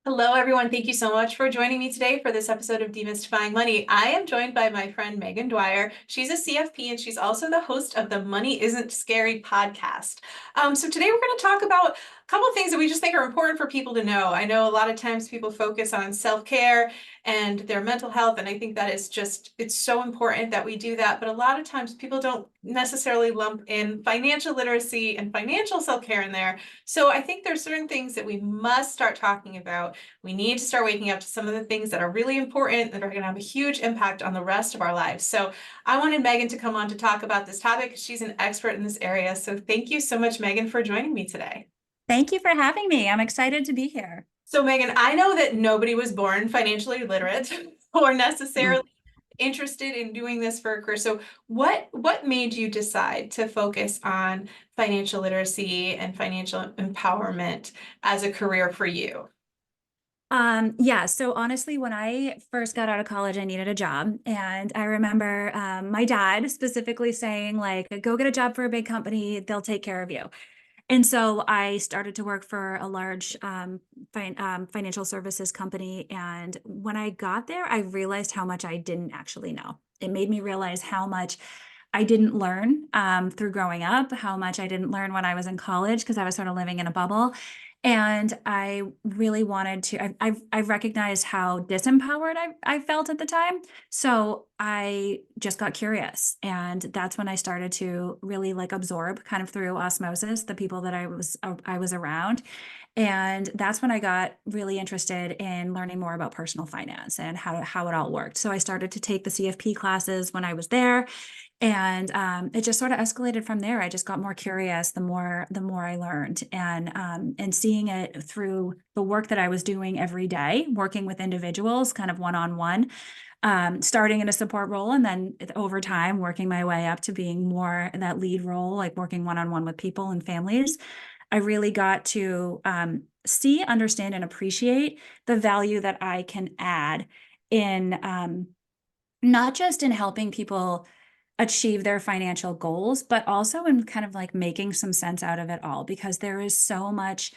Hello, everyone. Thank you so much for joining me today for this episode of Demystifying Money. I am joined by my friend Meghan Dwyer. She's a CFP and she's also the host of the Money Isn't Scary podcast. So today we're going to talk about a couple of things that we just think are important for people to know. I know a lot of times people focus on self-care and their mental health, and I think that is it's so important that we do that. But a lot of times people don't necessarily lump in financial literacy and financial self-care in there. So I think there's certain things that we must start talking about. We need to start waking up to some of the things that are really important that are going to have a huge impact on the rest of our lives. So I wanted Meghan to come on to talk about this topic because she's an expert in this area. So thank you so much, Meghan, for joining me today. Thank you for having me. I'm excited to be here. So Meghan, I know that nobody was born financially literate or necessarily interested in doing this for a career. So what made you decide to focus on financial literacy and financial empowerment as a career for you? Yeah, so honestly, when I first got out of college, I needed a job. And I remember my dad specifically saying, like, go get a job for a big company, they'll take care of you. And so I started to work for a large financial services company. And when I got there, I realized how much I didn't actually know. It made me realize how much I didn't learn through growing up, how much I didn't learn when I was in college because I was sort of living in a bubble. And I really wanted to, I recognized how disempowered I felt at the time. So I just got curious. And that's when I started to really like absorb kind of through osmosis the people that I was around. And that's when I got really interested in learning more about personal finance and how it all worked. So I started to take the CFP classes when I was there, and it just sort of escalated from there. I just got more curious the more I learned, and seeing it through the work that I was doing every day, working with individuals, kind of one on one, starting in a support role, and then over time working my way up to being more in that lead role, like working one on one with people and families. I really got to see, understand, and appreciate the value that I can add in not just in helping people achieve their financial goals, but also in kind of like making some sense out of it all, because there is so much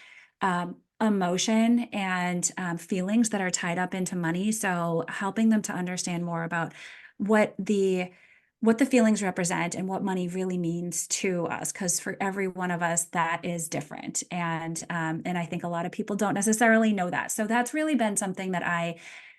emotion and feelings that are tied up into money. So helping them to understand more about what the what the feelings represent and what money really means to us, because for every one of us that is different, and I think a lot of people don't necessarily know that. So that's really been something that I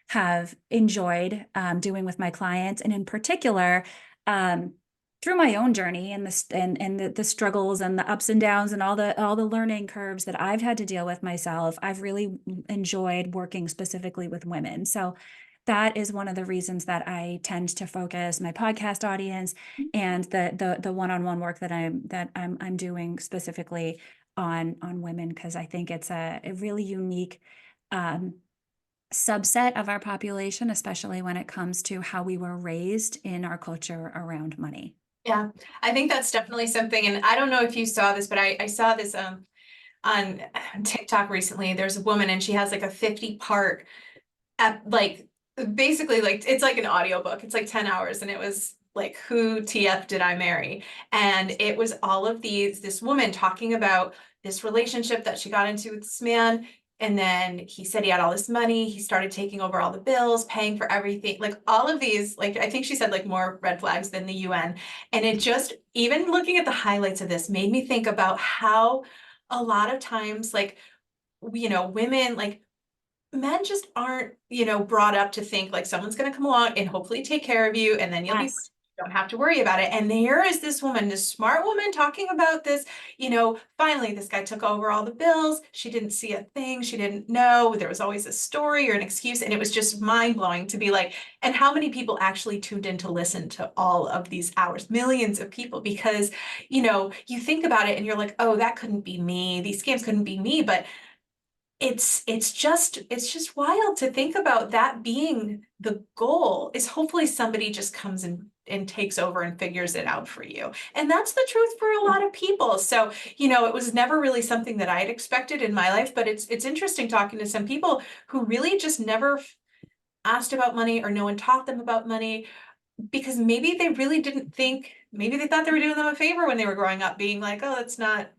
have enjoyed doing with my clients, and in particular um, through my own journey and the struggles and the ups and downs and all the learning curves that I've had to deal with myself. I've really enjoyed working specifically with women. So that is one of the reasons that I tend to focus my podcast audience and the one-on-one work that I'm doing specifically on women, because I think it's a really unique um, subset of our population, especially when it comes to how we were raised in our culture around money. Yeah, I think that's definitely something. And I don't know if you saw this, but I saw this on TikTok recently. There's a woman and she has like a 50-part like basically like it's like an audiobook. It's like 10 hours and it was like who TF did I marry? And it was all of this woman talking about this relationship that she got into with this man. And then he said he had all this money. He started taking over all the bills, paying for everything. Like all of these, like I think she said like more red flags than the UN. And it just, even looking at the highlights of this, made me think about how a lot of times, like, women, like men just aren't, brought up to think like someone's going to come along and hopefully take care of you and then you'll be fine. Yes. You don't have to worry about it. And there is this woman, this smart woman talking about this, finally this guy took over all the bills. She didn't see a thing. She didn't know. There was always a story or an excuse. And it was just mind blowing to be like, and how many people actually tuned in to listen to all of these hours? Millions of people, because, you think about it and you're like, oh, that couldn't be me. These scams couldn't be me. But it's just wild to think about that being the goal, is hopefully somebody just comes and takes over and figures it out for you. And that's the truth for a lot of people. So, it was never really something that I had expected in my life, but it's interesting talking to some people who really just never asked about money or no one taught them about money, because maybe they really didn't think, maybe they thought they were doing them a favor when they were growing up, being like, oh, that's not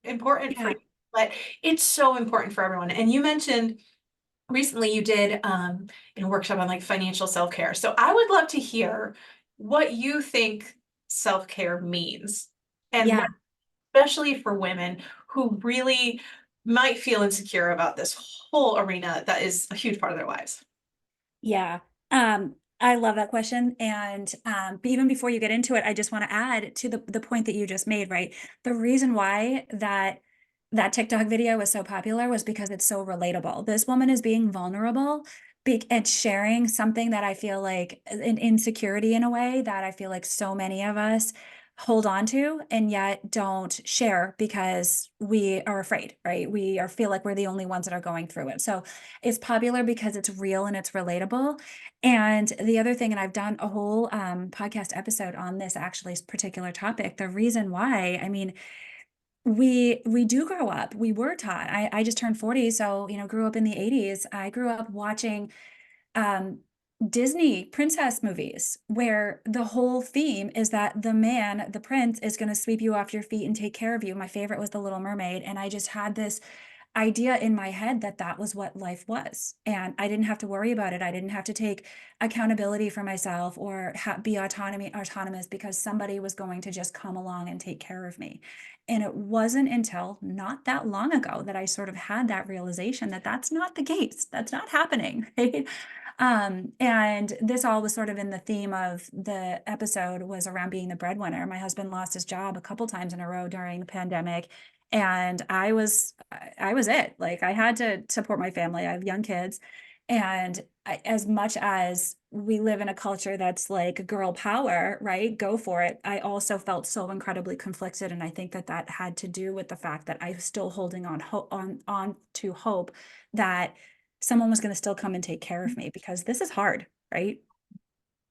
important for Yeah. you. But it's so important for everyone. And you mentioned recently you did a workshop on like financial self-care. So I would love to hear what you think self-care means, and Yeah. what, especially for women who really might feel insecure about this whole arena that is a huge part of their lives. Yeah. I love that question. And but even before you get into it, I just want to add to the point that you just made, right? The reason why that TikTok video was so popular was because it's so relatable. This woman is being vulnerable and sharing something that I feel like an insecurity in a way that I feel like so many of us hold on to and yet don't share because we are afraid, right? We are feel like we're the only ones that are going through it. So it's popular because it's real and it's relatable. And the other thing, and I've done a whole podcast episode on this actually particular topic. The reason why, I mean, we do grow up. We were taught. I just turned 40, so grew up in the 80s. I grew up watching um, Disney princess movies where the whole theme is that the man, the prince, is going to sweep you off your feet and take care of you. My favorite was The Little Mermaid, and I just had this idea in my head that that was what life was, and I didn't have to worry about it. I didn't have to take accountability for myself or be autonomous because somebody was going to just come along and take care of me. And it wasn't until not that long ago that I sort of had that realization that that's not the case. That's not happening, right? And this all was sort of in the theme of the episode was around being the breadwinner. My husband lost his job a couple times in a row during the pandemic, and I was it. Like I had to support my family. I have young kids. And as much as we live in a culture that's like girl power, right? Go for it. I also felt so incredibly conflicted. And I think that that had to do with the fact that I was still holding on, on to hope that someone was going to still come and take care of me because this is hard, right?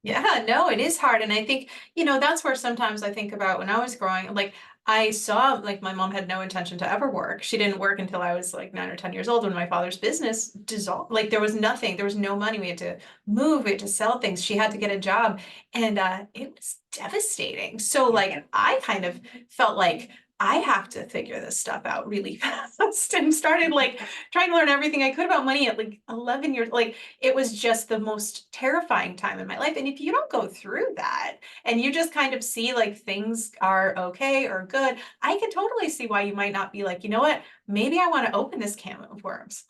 Yeah, no, it is hard. And I think, that's where sometimes I think about when I was growing, like I saw like my mom had no intention to ever work. She didn't work until I was like 9 or 10 years old when my father's business dissolved. Like there was nothing, there was no money. We had to move, we had to sell things. She had to get a job. And it was devastating. So like I kind of felt like I have to figure this stuff out really fast, and started like trying to learn everything I could about money at like 11 years. Like it was just the most terrifying time in my life. And if you don't go through that and you just kind of see like things are okay or good, I can totally see why you might not be like, you know what, maybe I want to open this can of worms.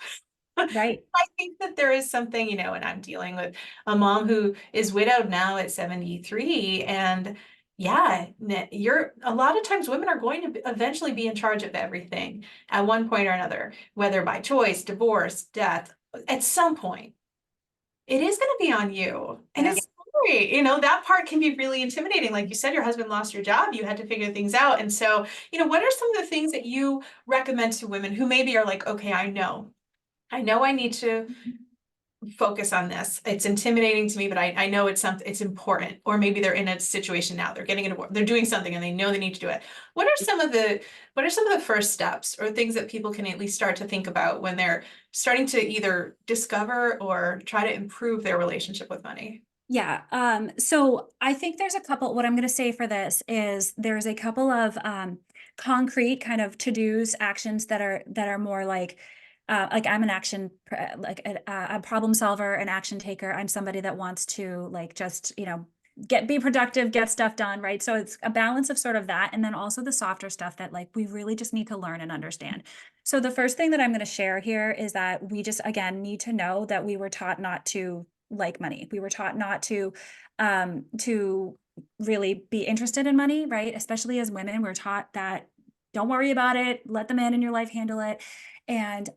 Right. I think that there is something, and I'm dealing with a mom who is widowed now at 73. And yeah, you're a lot of times women are going to eventually be in charge of everything at one point or another, whether by choice, divorce, death, at some point it is going to be on you. And Yeah. it's scary. That part can be really intimidating. Like you said, your husband lost your job, you had to figure things out. And so, what are some of the things that you recommend to women who maybe are like, okay, I know I need to focus on this. It's intimidating to me, but I know it's something, it's important. Or maybe they're in a situation now, they're getting into work, they're doing something and they know they need to do it. What are some of the first steps or things that people can at least start to think about when they're starting to either discover or try to improve their relationship with money? Yeah. So I think there's a couple, what I'm going to say for this is there's a couple of concrete kind of to-dos actions that are more like I'm an action, like a problem solver, an action taker. I'm somebody that wants to like just, be productive, get stuff done. Right. So it's a balance of sort of that. And then also the softer stuff that like we really just need to learn and understand. So the first thing that I'm going to share here is that we just, again, need to know that we were taught not to like money. We were taught not to really be interested in money, right? Especially as women, we're taught that don't worry about it, let the man in your life handle it. And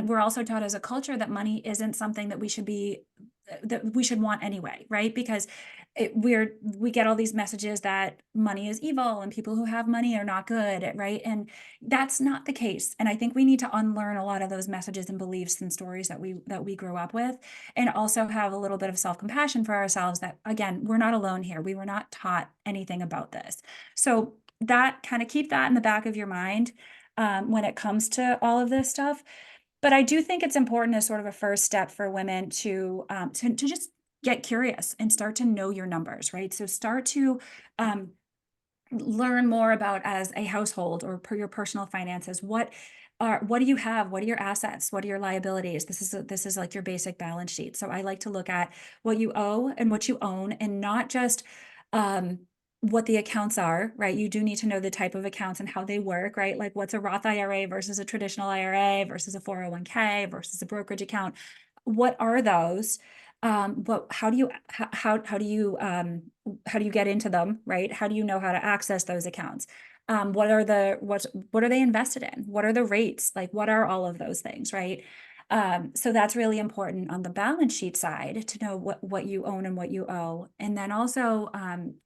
we're also taught as a culture that money isn't something that we should want anyway, right? Because we get all these messages that money is evil and people who have money are not good, right? And that's not the case. And I think we need to unlearn a lot of those messages and beliefs and stories that we grew up with, and also have a little bit of self-compassion for ourselves that again, we're not alone here. We were not taught anything about this. So that kind of keep that in the back of your mind when it comes to all of this stuff. But I do think it's important as sort of a first step for women to just get curious and start to know your numbers, right? So start to um, learn more about as a household or per your personal finances. What do you have? What are your assets? What are your liabilities? This is like your basic balance sheet. So I like to look at what you owe and what you own, and not just um, what the accounts are, right? You do need to know the type of accounts and how they work, right? Like what's a Roth IRA versus a traditional IRA versus a 401k versus a brokerage account. What are those? But how do you how do you get into them, right? How do you know how to access those accounts? What are they invested in? What are the rates? Like, what are all of those things, right? So that's really important on the balance sheet side to know what you own and what you owe. And then also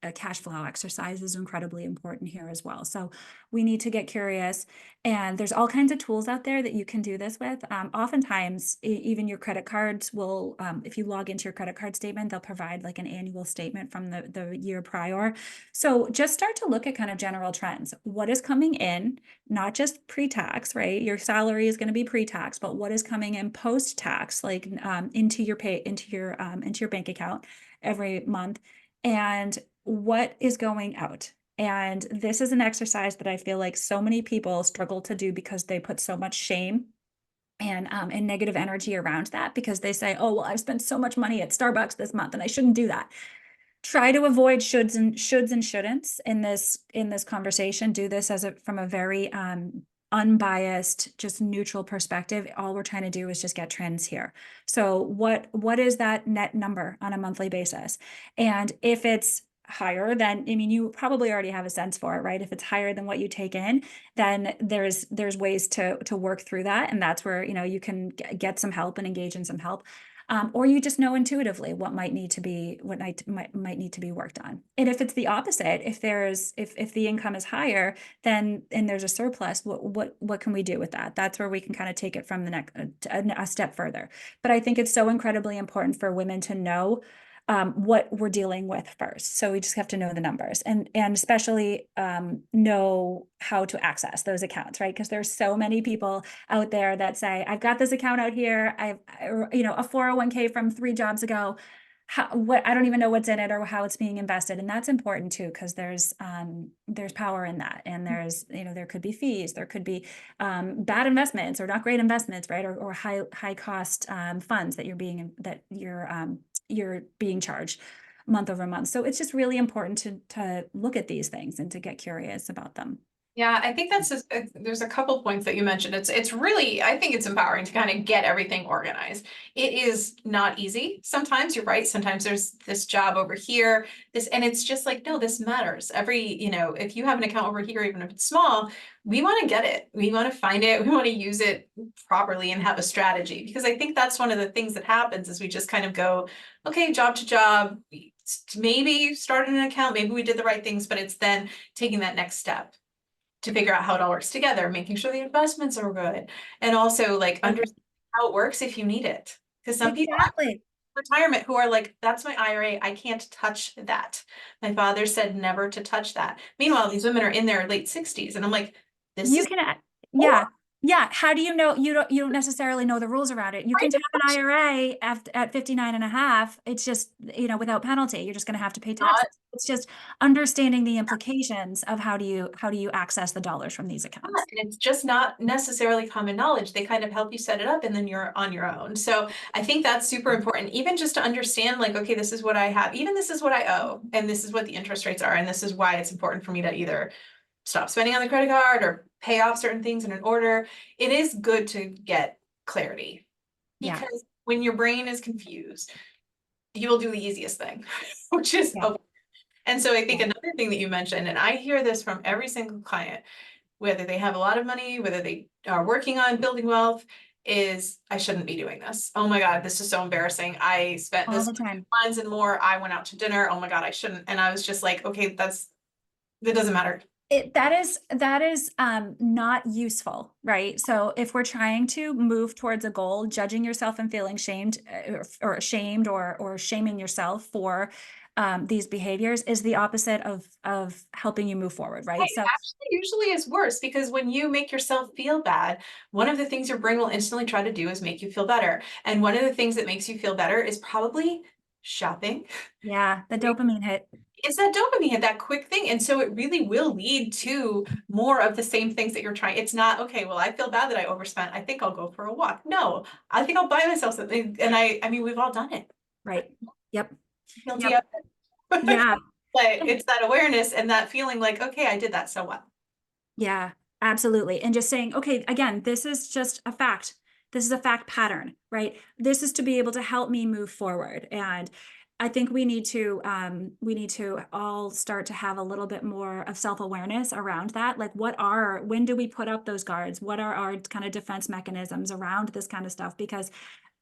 a cash flow exercise is incredibly important here as well. So we need to get curious, and there's all kinds of tools out there that you can do this with. Oftentimes, even your credit cards will, if you log into your credit card statement, they'll provide like an annual statement from the year prior. So just start to look at kind of general trends. What is coming in, not just pre-tax, right? Your salary is going to be pre-tax, but what is coming in post-tax, like into your bank account every month, and what is going out. And this is an exercise that I feel like so many people struggle to do because they put so much shame and negative energy around that, because they say, oh, well, I've spent so much money at Starbucks this month and I shouldn't do that. Try to avoid shoulds and shouldn'ts in this conversation. Do this from a very unbiased, just neutral perspective. All we're trying to do is just get trends here. So what is that net number on a monthly basis? And if it's higher, then I mean, you probably already have a sense for it, right? If it's higher than what you take in, then there's ways to work through that, and that's where you can get some help and engage in some help. Or you just know intuitively what might need to be might need to be worked on. And if it's the opposite, if the income is higher, then and there's a surplus, what can we do with that? That's where we can kind of take it from the next a step further. But I think it's so incredibly important for women to know what we're dealing with first. So we just have to know the numbers, and especially know how to access those accounts, right? Because there's so many people out there that say, I've got this account out here, a 401k from 3 jobs ago. I don't even know what's in it or how it's being invested. And that's important too, because there's power in that. And there could be fees, there could be bad investments or not great investments, right? Or high cost funds that you're being charged month over month. So it's just really important to look at these things and to get curious about them. Yeah, I think there's a couple points that you mentioned. It's really, I think it's empowering to kind of get everything organized. It is not easy. Sometimes you're right. Sometimes there's this job over here, and it's just like, no, this matters. If you have an account over here, even if it's small, we want to get it. We want to find it. We want to use it properly and have a strategy, because I think that's one of the things that happens is we just kind of go, okay, job to job, maybe started an account, maybe we did the right things, but it's then taking that next step to figure out how it all works together, making sure the investments are good, and also like understand how it works if you need it. Because some people Exactly. retirement who are like, that's my IRA, I can't touch that. My father said never to touch that. Meanwhile, these women are in their late 60s, and I'm like, this You is can, or yeah, yeah. How do you know? You don't necessarily know the rules around it. You can have an IRA at 59 and a half. It's just, without penalty. You're just going to have to pay not. taxes. It's just understanding the implications of how do you access the dollars from these accounts. And it's just not necessarily common knowledge. They kind of help you set it up and then you're on your own. So I think that's super important, even just to understand like, okay, this is what I have, even this is what I owe, and this is what the interest rates are. And this is why it's important for me to either stop spending on the credit card or pay off certain things in an order. It is good to get clarity, Yeah. because when your brain is confused, you will do the easiest thing, which is, Yeah. and so I think Yeah. another thing that you mentioned, and I hear this from every single client, whether they have a lot of money, whether they are working on building wealth, is I shouldn't be doing this. Oh my God, this is so embarrassing. I spent All this the time. funds and more. I went out to dinner. Oh my God, I shouldn't. And I was just like, okay, that doesn't matter. That is not useful, right? So if we're trying to move towards a goal, judging yourself and feeling shamed or ashamed or shaming yourself for these behaviors is the opposite of helping you move forward, right? It So actually usually is worse, because when you make yourself feel bad, one of the things your brain will instantly try to do is make you feel better. And one of the things that makes you feel better is probably shopping. yeah, the dopamine hit. It's that dopamine hit, that quick thing. And so it really will lead to more of the same things that you're trying. It's not, okay, well, I feel bad that I overspent. I think I'll go for a walk. No, I think I'll buy myself something. And I mean, we've all done it. Right. Yep. Guilty Yep. of it. Yeah. But it's that awareness and that feeling like, okay, I did that. So what? Yeah, absolutely. And just saying, okay, again, this is just a fact. This is a fact pattern, right? This is to be able to help me move forward. And I think we need to all start to have a little bit more of self-awareness around that. Like when do we put up those guards? What are our kind of defense mechanisms around this kind of stuff? Because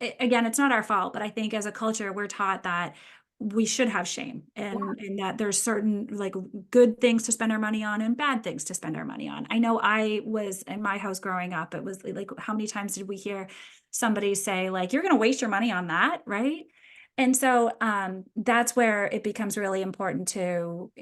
again, it's not our fault, but I think as a culture, we're taught that we should have shame and that there's certain like good things to spend our money on and bad things to spend our money on. I know I was in my house growing up, it was like, how many times did we hear somebody say like, you're going to waste your money on that, right? And so that's where it becomes really important to,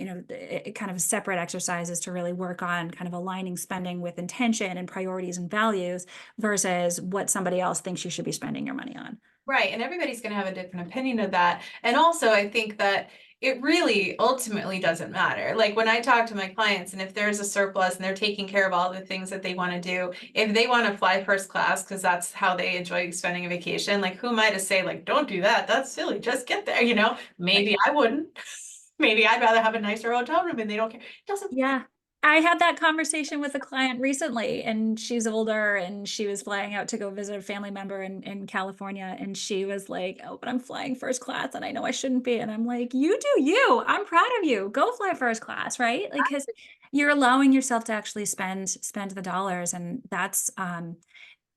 kind of separate exercises to really work on kind of aligning spending with intention and priorities and values versus what somebody else thinks you should be spending your money on. Right. And everybody's going to have a different opinion of that. And also, I think that it really ultimately doesn't matter. Like when I talk to my clients, and if there's a surplus and they're taking care of all the things that they want to do, if they want to fly first class because that's how they enjoy spending a vacation, like who am I to say, like, don't do that? That's silly. Just get there. Maybe I wouldn't. Maybe I'd rather have a nicer hotel room and they don't care. It doesn't matter. Yeah. I had that conversation with a client recently, and she's older and she was flying out to go visit a family member in California. And she was like, oh, but I'm flying first class and I know I shouldn't be. And I'm like, you do you. I'm proud of you. Go fly first class, right? Like, because you're allowing yourself to actually spend the dollars. And that's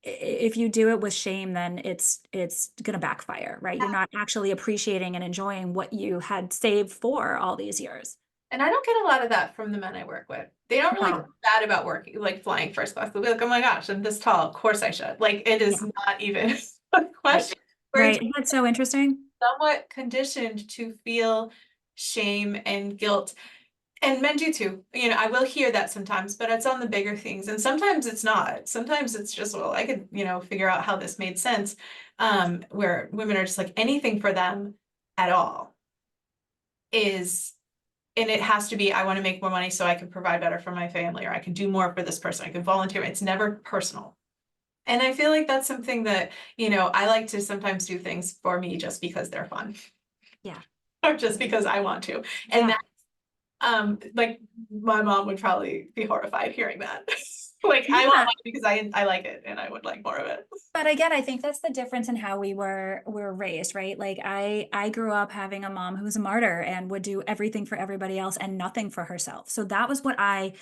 if you do it with shame, then it's gonna backfire, right? You're not actually appreciating and enjoying what you had saved for all these years. And I don't get a lot of that from the men I work with. They don't really No. feel bad about working, like flying first class. They'll be like, oh my gosh, I'm this tall. Of course I should. Like it is Yeah. not even a Right. question. We're Right. That's so interesting. somewhat conditioned to feel shame and guilt. And men do too. I will hear that sometimes, but it's on the bigger things. And sometimes it's not. Sometimes it's just, well, I could, figure out how this made sense. Where women are just like anything for them at all is, and it has to be, I want to make more money so I can provide better for my family, or I can do more for this person. I can volunteer. It's never personal. And I feel like that's something that, I like to sometimes do things for me just because they're fun Yeah. or just because I want to. And Yeah. that, like my mom would probably be horrified hearing that. Like I want Yeah. money because I like it and I would like more of it. But again, I think that's the difference in how we were raised, right? Like I grew up having a mom who was a martyr and would do everything for everybody else and nothing for herself. So that was what I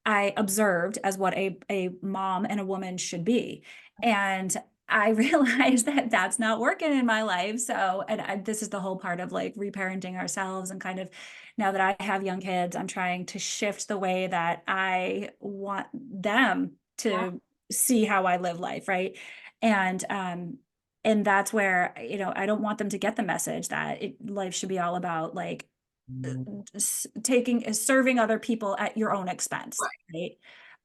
observed as what a mom and a woman should be. And I realized that that's not working in my life. So, this is the whole part of like reparenting ourselves and kind of now that I have young kids, I'm trying to shift the way that I want them Yeah. to see how I live life, right? And and that's where, I don't want them to get the message that life should be all about like serving other people at your own expense, Right.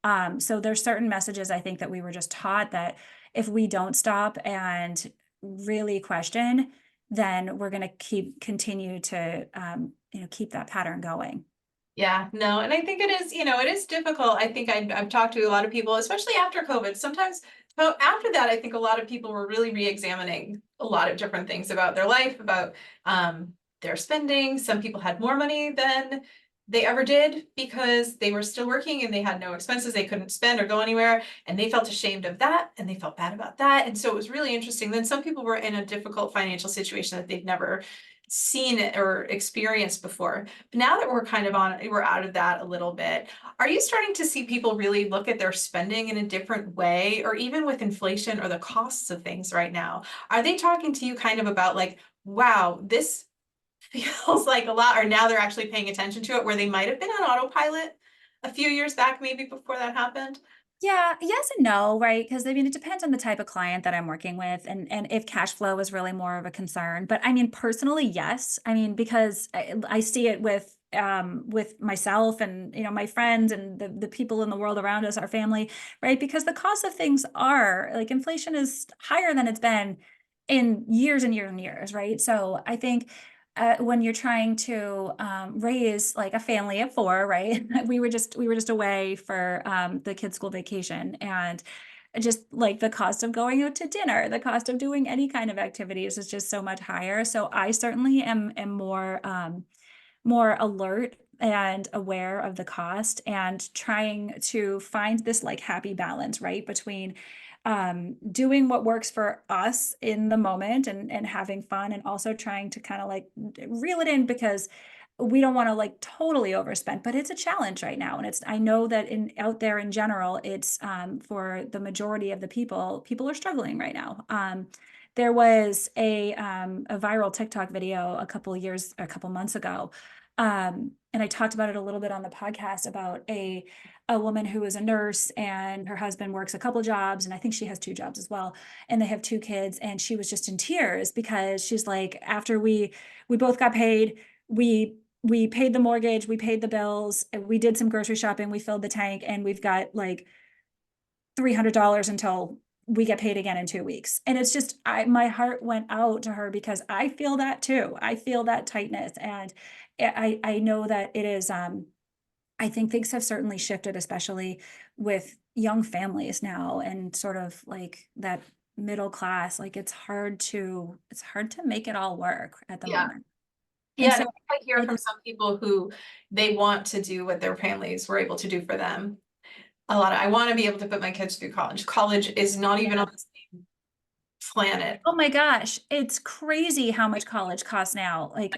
right? So there's certain messages I think that we were just taught that if we don't stop and really question, then we're going to continue to keep that pattern going. Yeah, no, and I think it is, it is difficult. I think I've talked to a lot of people, especially after COVID. Sometimes, but after that, I think a lot of people were really re-examining a lot of different things about their life, about their spending. Some people had more money than they ever did because they were still working and they had no expenses. They couldn't spend or go anywhere, and they felt ashamed of that and they felt bad about that. And so it was really interesting. Then some people were in a difficult financial situation that they've never seen or experienced before. But now that we're out of that a little bit, are you starting to see people really look at their spending in a different way, or even with inflation or the costs of things right now? Are they talking to you kind of about like, wow, this feels like a lot, or now they're actually paying attention to it where they might have been on autopilot a few years back, maybe before that happened? Yeah, yes and no, right? Because I mean, it depends on the type of client that I'm working with, and if cash flow is really more of a concern. But I mean, personally, yes. I mean, because I see it with myself and my friends and the people in the world around us, our family, right? Because the cost of things are like inflation is higher than it's been in years and years and years, right? So I think when you're trying to raise like a family of four, right? We were just away for the kids' school vacation, and just like the cost of going out to dinner, the cost of doing any kind of activities is just so much higher. So I certainly am more alert and aware of the cost, and trying to find this like happy balance, right? Between doing what works for us in the moment, and having fun, and also trying to kind of like reel it in, because we don't want to like totally overspend, but it's a challenge right now. And I know that in out there in general, it's for the majority of the people are struggling right now. There was a viral TikTok video a couple months ago. And I talked about it a little bit on the podcast about a woman who is a nurse, and her husband works a couple jobs, and I think she has two jobs as well, and they have two kids, and she was just in tears because she's like, after we both got paid, we paid the mortgage, we paid the bills, and we did some grocery shopping, we filled the tank, and we've got like $300 until we get paid again in 2 weeks. And it's just, my heart went out to her, because I feel that too. I feel that tightness. And I know that it is, I think things have certainly shifted, especially with young families now, and sort of like that middle class. Like it's hard to make it all work at the Yeah. moment. And Yeah, and so I hear I from just, some people who they want to do what their families were able to do for them. A lot of, I want to be able to put my kids through college. College is not even yeah. on the same planet. Oh my gosh, it's crazy how much college costs now. Like,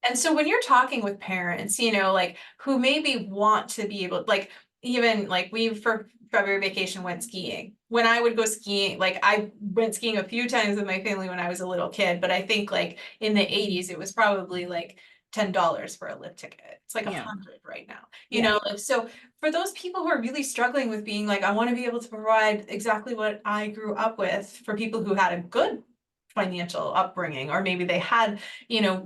And so when you're talking with parents, like who maybe want to be able, like even like we for February vacation went skiing. When I would go skiing, like I went skiing a few times with my family when I was a little kid, but I think like in the 80s it was probably like $10 for a lift ticket. It's like yeah, 100 right now. yeah, Like, so for those people who are really struggling with being like, I want to be able to provide exactly what I grew up with, for people who had a good financial upbringing, or maybe they had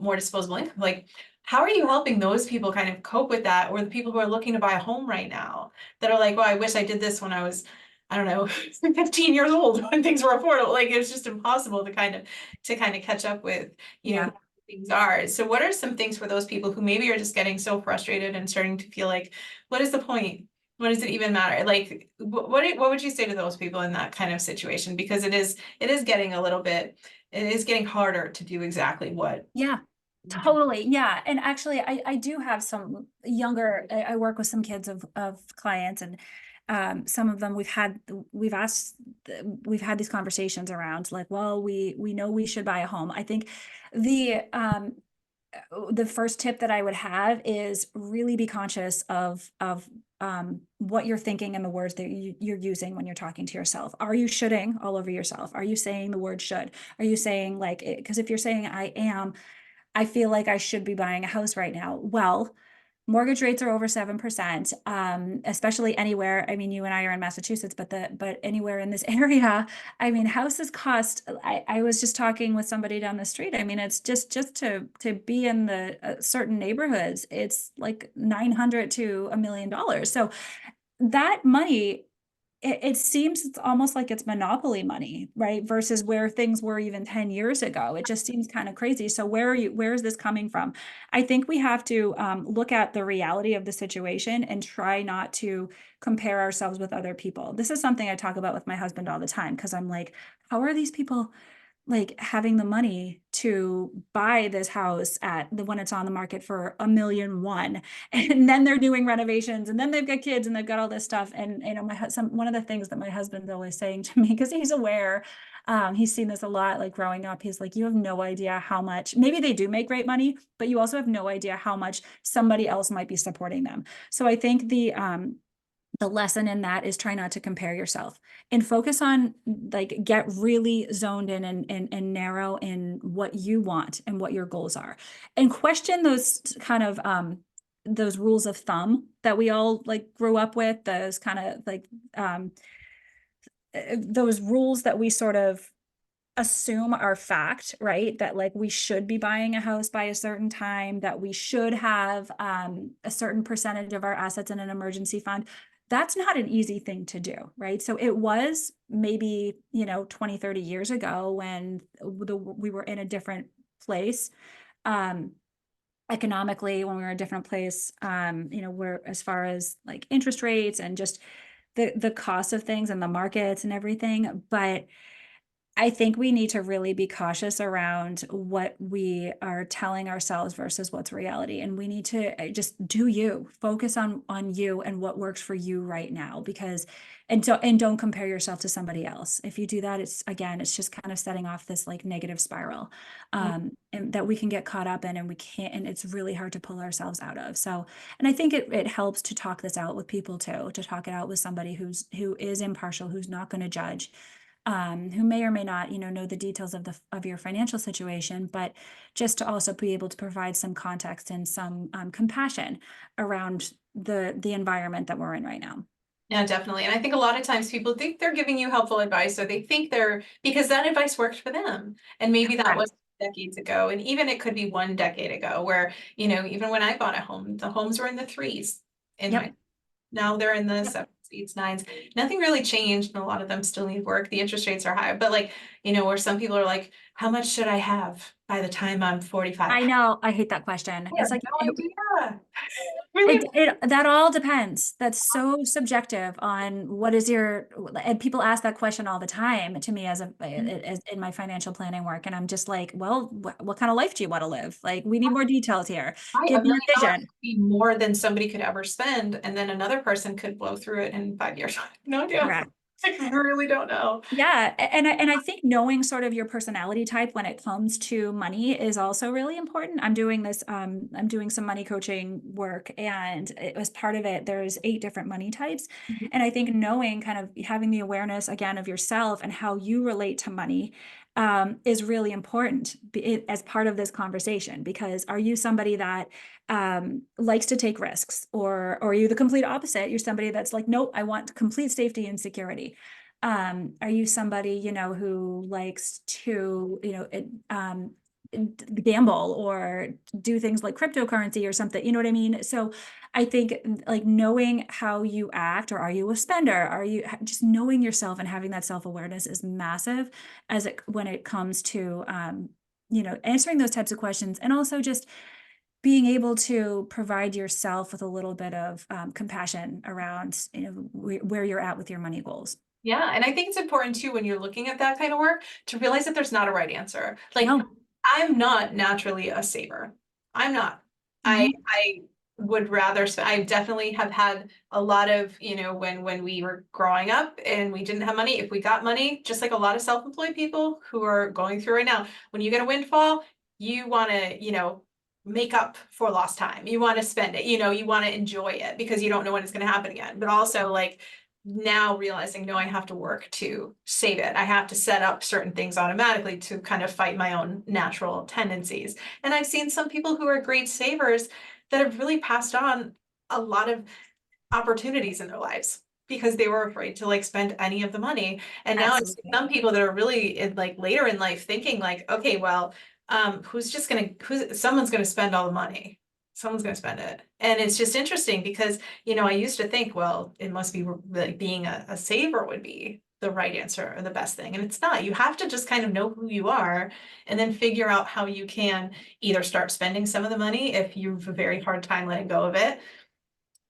more disposable income. Like, how are you helping those people kind of cope with that? Or the people who are looking to buy a home right now that are like, well, I wish I did this when I was, I don't know, 15 years old, when things were affordable. Like, it's just impossible to kind of catch up with, yeah. things are. So what are some things for those people who maybe are just getting so frustrated and starting to feel like, what is the point? What does it even matter? Like, what would you say to those people in that kind of situation? Because it is getting a little bit, it is getting harder to do exactly what Yeah, you do. totally. Yeah. And actually, I do have some younger, I work with some kids of clients, and some of them we've had these conversations around like, well, we know we should buy a home. I think the the first tip that I would have is really be conscious of what you're thinking and the words that you're using when you're talking to yourself. Are you shoulding all over yourself? Are you saying the word should? Are you saying like, because if you're saying I feel like I should be buying a house right now. Well, mortgage rates are over 7%, especially anywhere. I mean, you and I are in Massachusetts, but anywhere in this area, I mean, houses cost. I was just talking with somebody down the street. I mean, it's just to be in the certain neighborhoods, it's like 900 to $1 million. So that money, it seems it's almost like it's monopoly money, right? Versus where things were even 10 years ago. It just seems kind of crazy. So where is this coming from? I think we have to look at the reality of the situation and try not to compare ourselves with other people. This is something I talk about with my husband all the time, because I'm like, how are these people like having the money to buy this house at the when it's on the market for $1,000,001, and then they're doing renovations, and then they've got kids, and they've got all this stuff. And one of the things that my husband's always saying to me, because he's aware, he's seen this a lot, like growing up, he's like, you have no idea how much, maybe they do make great money, but you also have no idea how much somebody else might be supporting them. So I think the lesson in that is try not to compare yourself, and focus on like get really zoned in, and narrow in what you want and what your goals are, and question those kind of those rules of thumb that we all like grew up with, those kind of like those rules that we sort of assume are fact, right? That like we should be buying a house by a certain time, that we should have a certain percentage of our assets in an emergency fund. That's not an easy thing to do, right? So it was maybe, 20, 30 years ago when we were in a different place. um, economically when we were in a different place, where as far as like interest rates and just the cost of things and the markets and everything. But I think we need to really be cautious around what we are telling ourselves versus what's reality. And we need to just do you, focus on you and what works for you right now. Because and don't compare yourself to somebody else. If you do that, it's just kind of setting off this like negative spiral, and that we can get caught up in, and we can't, and it's really hard to pull ourselves out of. So, and I think it helps to talk this out with people too, to talk it out with somebody who is impartial, who's not going to judge, who may or may not, know the details of your financial situation, but just to also be able to provide some context and some compassion around the environment that we're in right now. Yeah, definitely. And I think a lot of times people think they're giving you helpful advice, or they think they're, because that advice worked for them. And maybe that Correct. was decades ago. And even it could be 1 decade ago where, even when I bought a home, the homes were in the threes in Yep. now they're in the Yep. sevens, eights, nines. Nothing really changed, and a lot of them still need work. The interest rates are high, but like, where some people are like, how much should I have by the time I'm 45? I know. I hate that question. I It's have like no idea. Really? that all depends. That's so subjective on what is your, and people ask that question all the time to me as in my financial planning work. And I'm just like, well, what kind of life do you want to live? Like, we need more details here. Right, Give $1 me million a vision. could be more than somebody could ever spend, and then another person could blow through it in 5 years. No idea. Correct. I really don't know. Yeah, and I think knowing sort of your personality type when it comes to money is also really important. I'm doing some money coaching work, and it was part of it. There's 8 different money types. Mhm. And I think knowing, kind of having the awareness again of yourself and how you relate to money, is really important as part of this conversation. Because are you somebody that likes to take risks, or are you the complete opposite? You're somebody that's like, nope, I want complete safety and security. Are you somebody, who likes to, gamble or do things like cryptocurrency or something, you know what I mean? So I think like knowing how you act, or are you a spender? Are you just knowing yourself and having that self-awareness is massive when it comes to, answering those types of questions, and also just being able to provide yourself with a little bit of compassion around, where you're at with your money goals. Yeah, and I think it's important too when you're looking at that kind of work to realize that there's not a right answer. Like, No. I'm not naturally a saver. I'm not. Mhm. I would rather I definitely have had a lot of, when we were growing up and we didn't have money, if we got money, just like a lot of self-employed people who are going through right now, when you get a windfall, you want to, make up for lost time. You want to spend it, you want to enjoy it because you don't know when it's going to happen again. But also like now realizing, no, I have to work to save it. I have to set up certain things automatically to kind of fight my own natural tendencies. And I've seen some people who are great savers that have really passed on a lot of opportunities in their lives because they were afraid to like spend any of the money. And now I see Absolutely. some people that are really like later in life thinking like, okay, well, someone's gonna spend all the money. Someone's gonna spend it. And it's just interesting because, I used to think, well, it must be like being a saver would be the right answer or the best thing. And it's not. You have to just kind of know who you are and then figure out how you can either start spending some of the money if you have a very hard time letting go of it,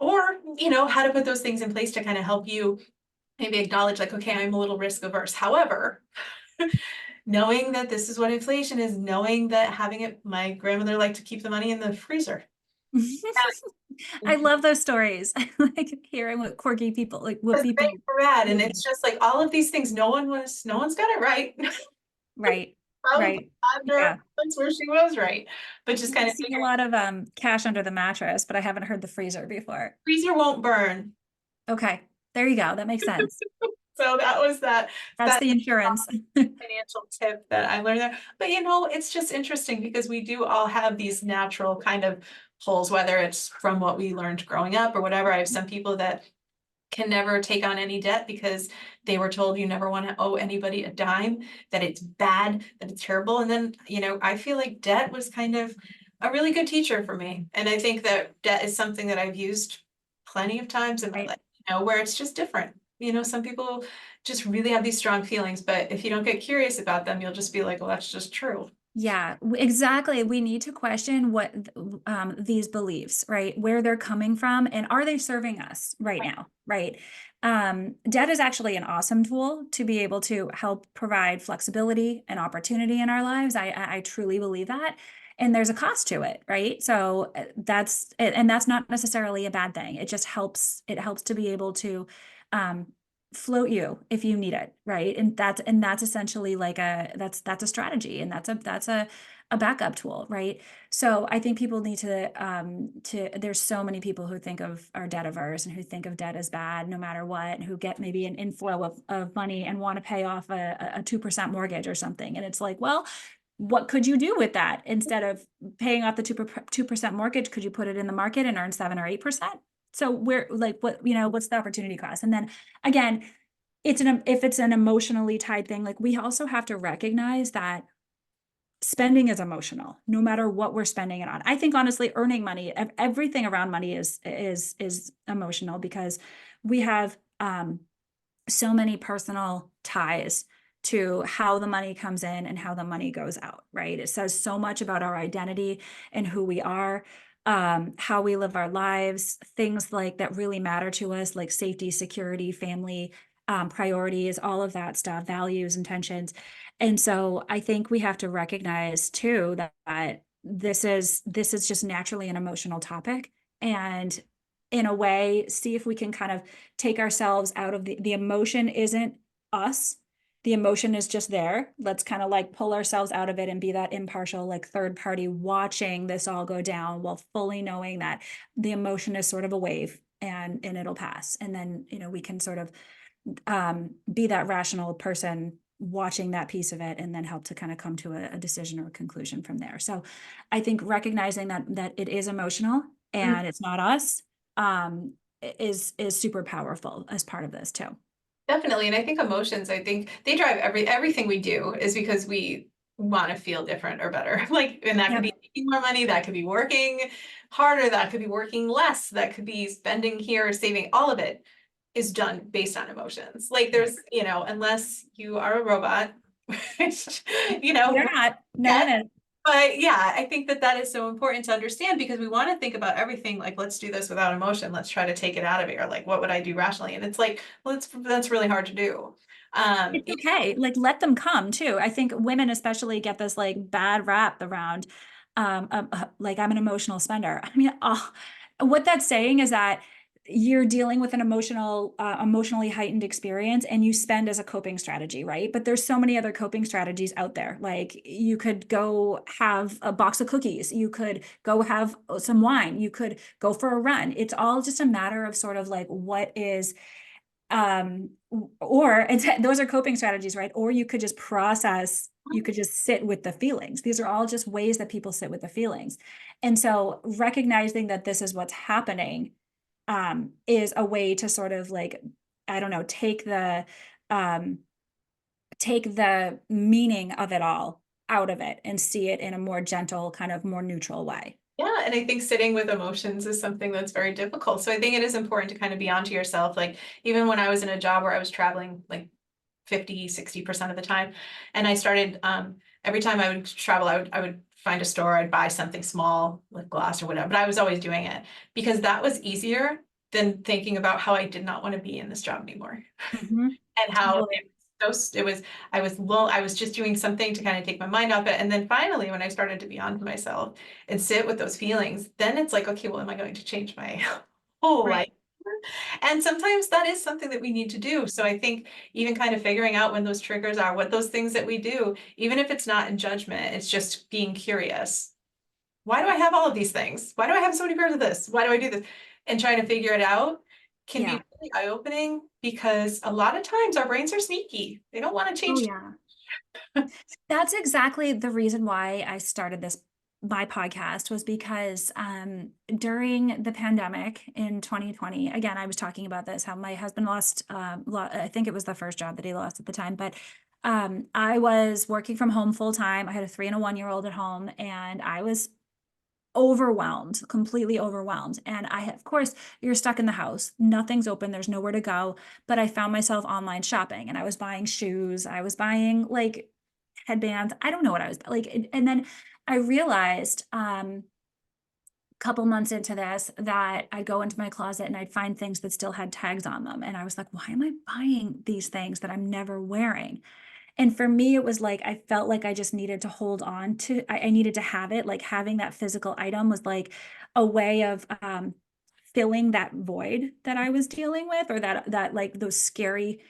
or, how to put those things in place to kind of help you maybe acknowledge like, okay, I'm a little risk averse. However, knowing that this is what inflation is, knowing that having it, my grandmother liked to keep the money in the freezer. I love those stories. I like hearing what quirky people, like what That's people. great for rad. And it's just like all of these things, no one's got it right. Right. Probably Right. under Yeah. that's where she was right. But just kind I've of seen a figuring lot of cash under the mattress, but I haven't heard the freezer before. freezer won't burn. Okay. There you go. That makes sense. So that was That's that the insurance. financial tip that I learned there. But it's just interesting because we do all have these natural kind of holes, whether it's from what we learned growing up or whatever. I have some people that can never take on any debt because they were told you never want to owe anybody a dime, that it's bad, that it's terrible. And then, I feel like debt was kind of a really good teacher for me. And I think that debt is something that I've used plenty of times in my Right. life, where it's just different. Some people just really have these strong feelings, but if you don't get curious about them, you'll just be like, well, that's just true. Yeah, exactly. We need to question what these beliefs, right? Where they're coming from, and are they serving us right now, right? Debt is actually an awesome tool to be able to help provide flexibility and opportunity in our lives. I truly believe that, and there's a cost to it, right? So and that's not necessarily a bad thing. It just helps. It helps to be able to um, float you if you need it, right? And that's essentially like that's a strategy, and that's a backup tool, right? So I think people need to there's so many people who think of are debt averse and who think of debt as bad no matter what, and who get maybe an inflow of money and want to pay off a 2% mortgage or something. And it's like, well, what could you do with that? Instead of paying off the 2% mortgage, could you put it in the market and earn 7 or 8%? So we're like, what's the opportunity cost? And then again, if it's an emotionally tied thing, like, we also have to recognize that spending is emotional, no matter what we're spending it on. I think honestly, earning money, everything around money is emotional, because we have so many personal ties to how the money comes in and how the money goes out, right? It says so much about our identity and who we are, how we live our lives, things like that really matter to us, like safety, security, family, priorities, all of that stuff, values, intentions. And so I think we have to recognize too that this is just naturally an emotional topic. And in a way, see if we can kind of take ourselves out of the emotion isn't us. The emotion is just there. Let's kind of like pull ourselves out of it and be that impartial, like third party watching this all go down, while fully knowing that the emotion is sort of a wave, and it'll pass. And then, we can sort of be that rational person watching that piece of it, and then help to kind of come to a decision or a conclusion from there. So I think recognizing that it is emotional Mm, and it's not us, um, is super powerful as part of this too. definitely. And I think emotions, I think they drive everything we do is because we want to feel different or better. Like, and that could be Yep. making more money, that could be working harder, that could be working less, that could be spending here, saving. All of it is done based on emotions. Like, there's, unless you are a robot, which, We're not. No yeah. one is. But yeah, I think that that is so important to understand, because we want to think about everything like, let's do this without emotion. Let's try to take it out of it. Or like, what would I do rationally? And it's like, well, that's really hard to do. It's okay. Like, let them come too. I think women especially get this like bad rap around, like, I'm an emotional spender. I mean, what that's saying is that you're dealing with an emotionally heightened experience, and you spend as a coping strategy, right? But there's so many other coping strategies out there. Like, you could go have a box of cookies. You could go have some wine. You could go for a run. It's all just a matter of sort of like what is or it's those are coping strategies, right? Or you could just process, you could just sit with the feelings. These are all just ways that people sit with the feelings. And so recognizing that this is what's happening is a way to sort of like, I don't know, um take the meaning of it all out of it and see it in a more gentle, kind of more neutral way. Yeah, and I think sitting with emotions is something that's very difficult. So I think it is important to kind of be onto yourself. Like, even when I was in a job where I was traveling like 50, 60% of the time, and I started every time I would travel, I would find a store, I'd buy something small, lip gloss or whatever, but I was always doing it because that was easier than thinking about how I did not want to be in this job anymore. Mhm. And how Totally. it was I was low, I was just doing something to kind of take my mind off it. And then finally, when I started to be on to myself and sit with those feelings, then it's like, okay, well, am I going to change my whole life? Right. And sometimes that is something that we need to do. So I think even kind of figuring out when those triggers are, what those things that we do, even if it's not in judgment, it's just being curious. Why do I have all of these things? Why do I have so many pairs of this? Why do I do this? And trying to figure it out can be Yeah. really eye-opening, because a lot of times our brains are sneaky. They don't want to Oh change. yeah. That's exactly the reason why I started my podcast, was because during the pandemic in 2020, again, I was talking about this, how my husband lost, I think it was the first job that he lost at the time, but I was working from home full time. I had a 3 and a 1 year old at home, and I was overwhelmed, completely overwhelmed. And of course, you're stuck in the house, nothing's open, there's nowhere to go. But I found myself online shopping, and I was buying shoes, I was buying like headbands. I don't know what I was like. And then I realized, couple months into this that I'd go into my closet and I'd find things that still had tags on them. And I was like, why am I buying these things that I'm never wearing? And for me, it was like, I felt like I just needed to hold on to, I needed to have it. Like having that physical item was like a way of filling that void that I was dealing with, or that like those scary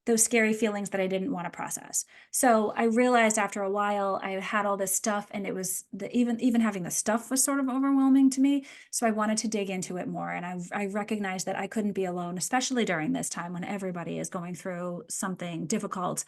feelings that I didn't want to process. So I realized after a while I had all this stuff, and it was even having the stuff was sort of overwhelming to me. So I wanted to dig into it more, and I recognized that I couldn't be alone, especially during this time when everybody is going through something difficult.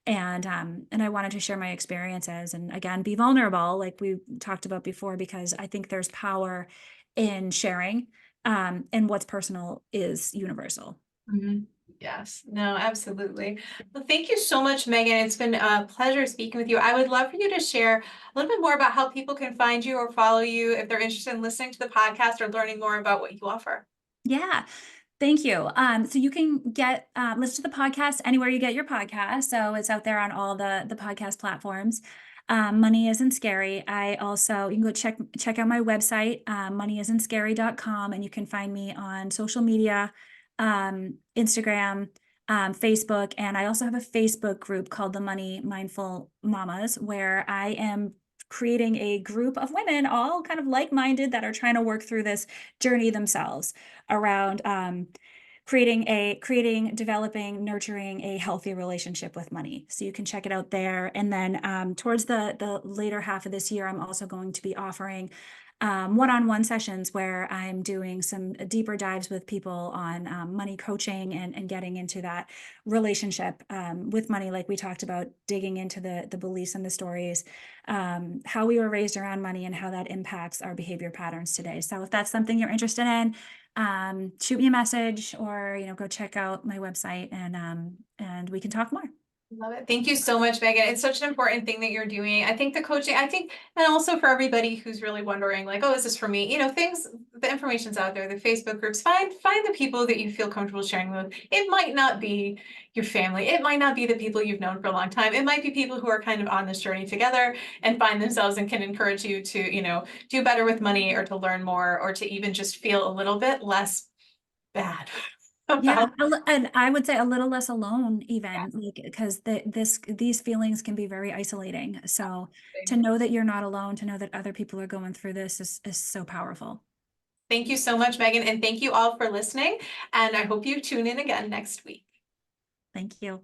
And I wanted to share my experiences and again be vulnerable, like we talked about before, because I think there's power in sharing, and what's personal is universal. Mhm. Yes, no, absolutely. Well, thank you so much, Megan. It's been a pleasure speaking with you. I would love for you to share a little bit more about how people can find you or follow you if they're interested in listening to the podcast or learning more about what you offer. Yeah. Thank you. So you can get listen to the podcast anywhere you get your podcast. So it's out there on all the podcast platforms. Money isn't scary. I also, you can go check out my website, moneyisn'tscary.com, and you can find me on social media, Instagram, Facebook, and I also have a Facebook group called the Money Mindful Mamas, where I am creating a group of women, all kind of like-minded, that are trying to work through this journey themselves around creating, developing, nurturing a healthy relationship with money. So you can check it out there. And then towards the later half of this year, I'm also going to be offering one-on-one sessions where I'm doing some deeper dives with people on money coaching, and getting into that relationship with money, like we talked about, digging into the beliefs and the stories, how we were raised around money and how that impacts our behavior patterns today. So if that's something you're interested in, shoot me a message, or go check out my website, and we can talk more. Love it. Thank you so much, Megan. It's such an important thing that you're doing. I think the coaching, and also for everybody who's really wondering, like, oh, is this for me? Things, the information's out there, the Facebook groups, find the people that you feel comfortable sharing with. It might not be your family. It might not be the people you've known for a long time. It might be people who are kind of on this journey together and find themselves and can encourage you to, do better with money, or to learn more, or to even just feel a little bit less bad Yeah, about. and I would say a little less alone, even, like, because these feelings can be very isolating. So to know that you're not alone, to know that other people are going through this is so powerful. Thank you so much, Megan, and thank you all for listening. And I hope you tune in again next week. Thank you.